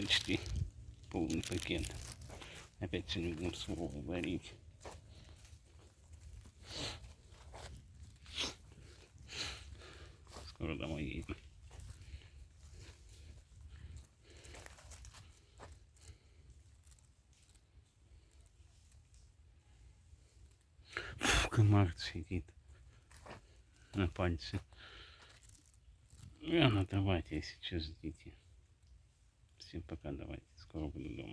почти полный пакет. Опять сегодня будем с Вовой варить. Скоро домой едем. Фу, комар сидит на пальце. Я на давайте, если что, ждите. Всем пока, давайте. Скоро буду дома.